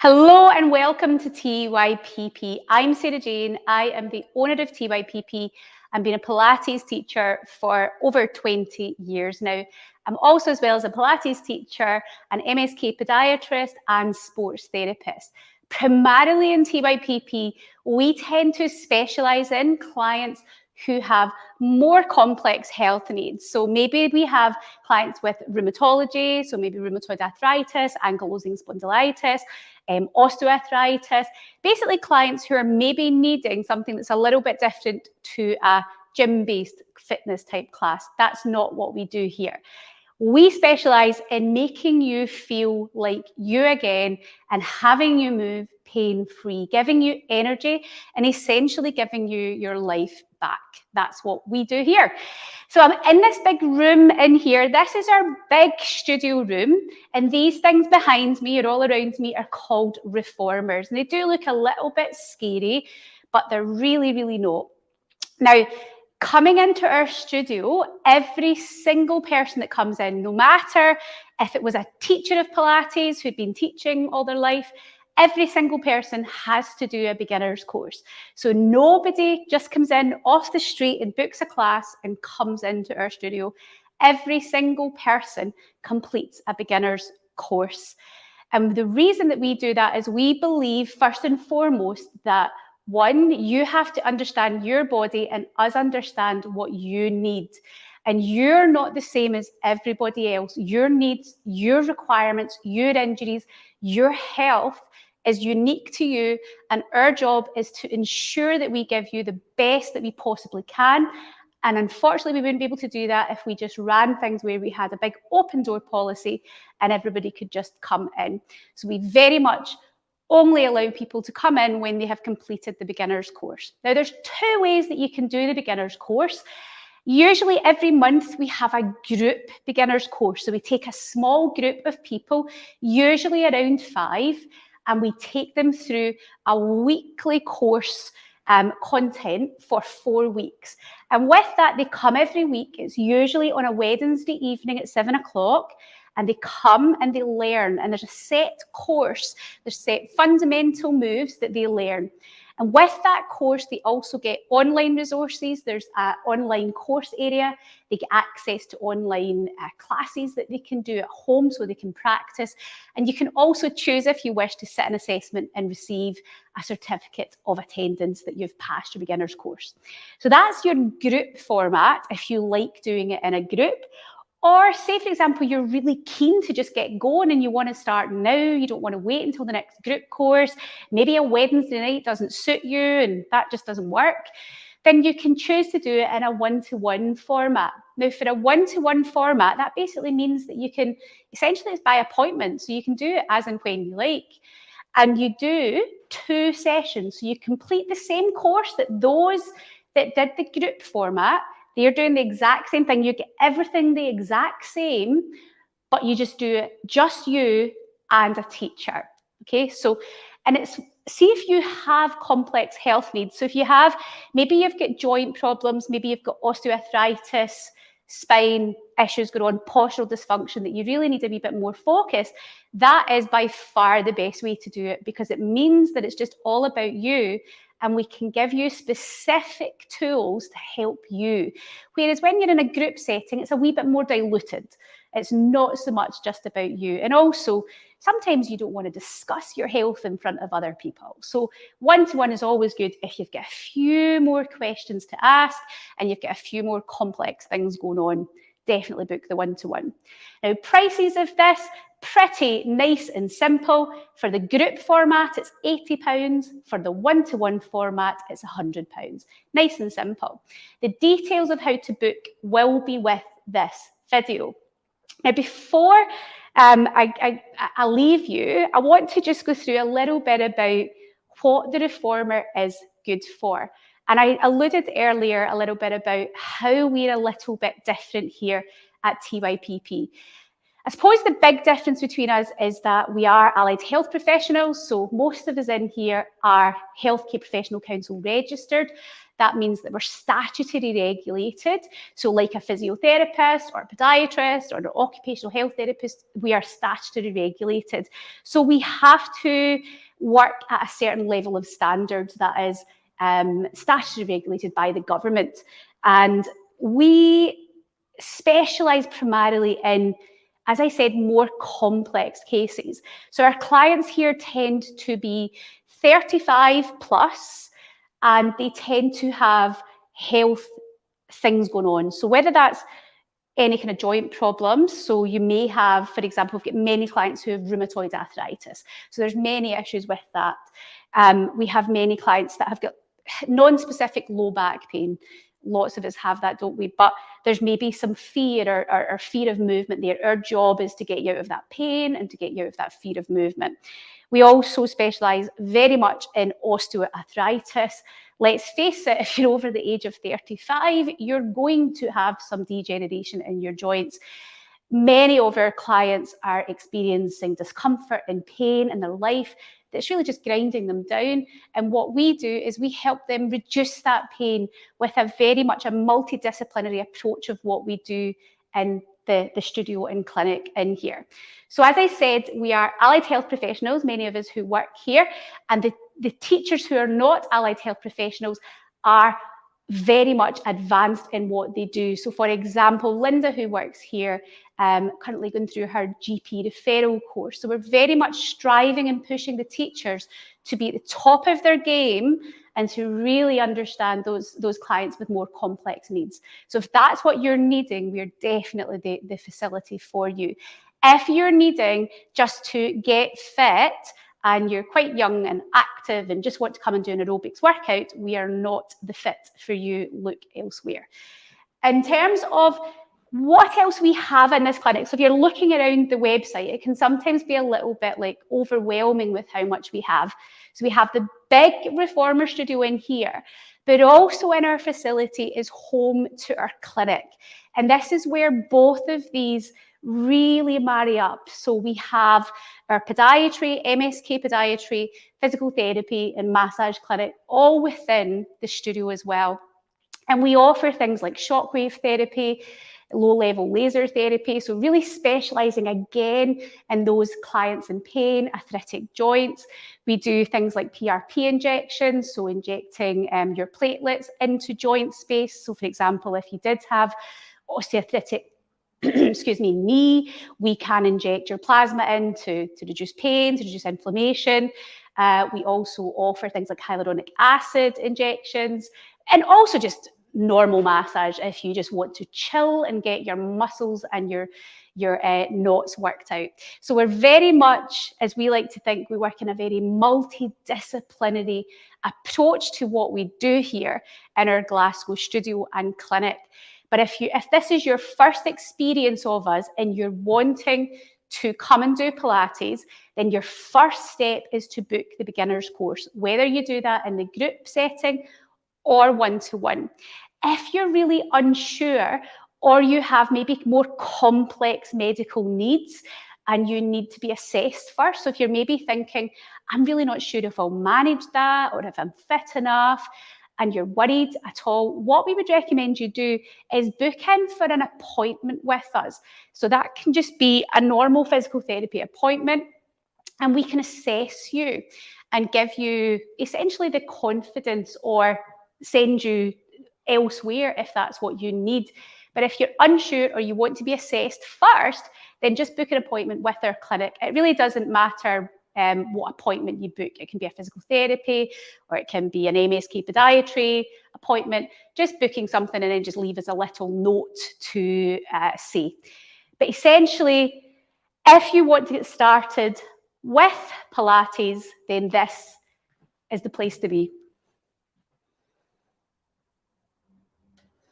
Hello and welcome to TYPP. I'm Sarah Jane. I am the owner of TYPP and been a Pilates teacher for over 20 years now. I'm also, as well as a Pilates teacher, an MSK podiatrist and sports therapist. Primarily in TYPP, we tend to specialise in clients who have more complex health needs. So maybe we have clients with rheumatology, so maybe rheumatoid arthritis, ankylosing spondylitis, osteoarthritis, basically clients who are maybe needing something that's a little bit different to a gym-based fitness type class. That's not what we do here. We specialise in making you feel like you again and having you move pain-free, giving you energy and essentially giving you your life back. That's what we do here. So I'm in this big room in here. This is our big studio room, and these things behind me or all around me are called reformers. And they do look a little bit scary, but they're really, really not. Now, coming into our studio, every single person that comes in, no matter if it was a teacher of Pilates who'd been teaching all their life, every single person has to do a beginner's course. So nobody just comes in off the street and books a class and comes into our studio. Every single person completes a beginner's course. And the reason that we do that is we believe, first and foremost, that one, you have to understand your body and us understand what you need. And you're not the same as everybody else. Your needs, your requirements, your injuries, your health is unique to you. And our job is to ensure that we give you the best that we possibly can. And unfortunately, we wouldn't be able to do that if we just ran things where we had a big open door policy and everybody could just come in. So we very much only allow people to come in when they have completed the beginner's course. Now, there's two ways that you can do the beginner's course. Usually every month we have a group beginner's course. So we take a small group of people, usually around 5, and we take them through a weekly course content for 4 weeks. And with that, they come every week. It's usually on a Wednesday evening at 7 o'clock. And they come and they learn, and there's a set course, there's set fundamental moves that they learn. And with that course, they also get online resources. There's an online course area. They get access to online classes that they can do at home so they can practice. And you can also choose, if you wish, to sit an assessment and receive a certificate of attendance that you've passed your beginner's course. So that's your group format if you like doing it in a group. Or say, for example, you're really keen to just get going and you want to start now, you don't want to wait until the next group course, maybe a Wednesday night doesn't suit you and that just doesn't work, then you can choose to do it in a one-to-one format. Now, for a one-to-one format, that basically means that you can, essentially it's by appointment, so you can do it as and when you like. And you do 2 sessions, so you complete the same course that those that did the group format. They're doing the exact same thing. You get everything the exact same, but you just do it, just you and a teacher. Okay, so, and it's, see if you have complex health needs. So if you have, maybe you've got joint problems, maybe you've got osteoarthritis, spine issues going on, postural dysfunction, that you really need to be a bit more focused, that is by far the best way to do it, because it means that it's just all about you. And we can give you specific tools to help you. Whereas when you're in a group setting, it's a wee bit more diluted. It's not so much just about you. And also, sometimes you don't want to discuss your health in front of other people. So one-to-one is always good if you've got a few more questions to ask and you've got a few more complex things going on. Definitely book the one-to-one. Now, prices of this, pretty nice and simple. For the group format, it's £80. For the one-to-one format, it's £100. Nice and simple. The details of how to book will be with this video. Now, before I leave you, I want to just go through a little bit about what the reformer is good for. And I alluded earlier a little bit about how we're a little bit different here at TYPP. I suppose the big difference between us is that we are allied health professionals. So most of us in here are Healthcare Professional Council registered. That means that we're statutory regulated. So like a physiotherapist or a podiatrist or an occupational health therapist, we are statutory regulated. So we have to work at a certain level of standards that is statutory regulated by the government. And we specialise primarily in, as I said, more complex cases. So our clients here tend to be 35 plus, and they tend to have health things going on. So whether that's any kind of joint problems. So you may have, for example, we've got many clients who have rheumatoid arthritis. So there's many issues with that. We have many clients that have got non-specific low back pain. Lots of us have that, don't we? But there's maybe some fear or fear of movement there. Our job is to get you out of that pain and to get you out of that fear of movement. We also specialise very much in osteoarthritis. Let's face it, if you're over the age of 35, you're going to have some degeneration in your joints. Many of our clients are experiencing discomfort and pain in their life that's really just grinding them down. And what we do is we help them reduce that pain with a very much a multidisciplinary approach of what we do in the studio and clinic in here. So as I said, we are allied health professionals, many of us who work here, and the teachers who are not allied health professionals are very much advanced in what they do. So for example, Linda, who works here, currently going through her GP referral course. So we're very much striving and pushing the teachers to be at the top of their game and to really understand those clients with more complex needs. So if that's what you're needing, we're definitely the facility for you. If you're needing just to get fit and you're quite young and active and just want to come and do an aerobics workout, we are not the fit for you. Look elsewhere. In terms of what else we have in this clinic, so if you're looking around the website, it can sometimes be a little bit like overwhelming with how much we have. So we have the big reformer studio in here, but also in our facility is home to our clinic. And this is where both of these really marry up. So we have our podiatry, MSK podiatry, physical therapy and massage clinic all within the studio as well. And we offer things like shockwave therapy, low-level laser therapy, so really specialising again in those clients in pain, arthritic joints. We do things like PRP injections, so injecting your platelets into joint space. So for example, if you did have osteoarthritic knee, we can inject your plasma in to reduce pain, to reduce inflammation. We also offer things like hyaluronic acid injections, and also just normal massage if you just want to chill and get your muscles and your knots worked out. So we're very much, as we like to think, we work in a very multidisciplinary approach to what we do here in our Glasgow studio and clinic. But if this is your first experience of us and you're wanting to come and do Pilates, then your first step is to book the beginner's course, whether you do that in the group setting or one-to-one. If you're really unsure or you have maybe more complex medical needs and you need to be assessed first, so if you're maybe thinking, I'm really not sure if I'll manage that or if I'm fit enough, and you're worried at all, what we would recommend you do is book in for an appointment with us. So that can just be a normal physical therapy appointment, and we can assess you and give you essentially the confidence or send you elsewhere if that's what you need. But if you're unsure or you want to be assessed first, then just book an appointment with our clinic. It really doesn't matter what appointment you book. It can be a physical therapy or it can be an MSK podiatry appointment. Just booking something and then just leave us a little note to say. But essentially, if you want to get started with Pilates, then this is the place to be.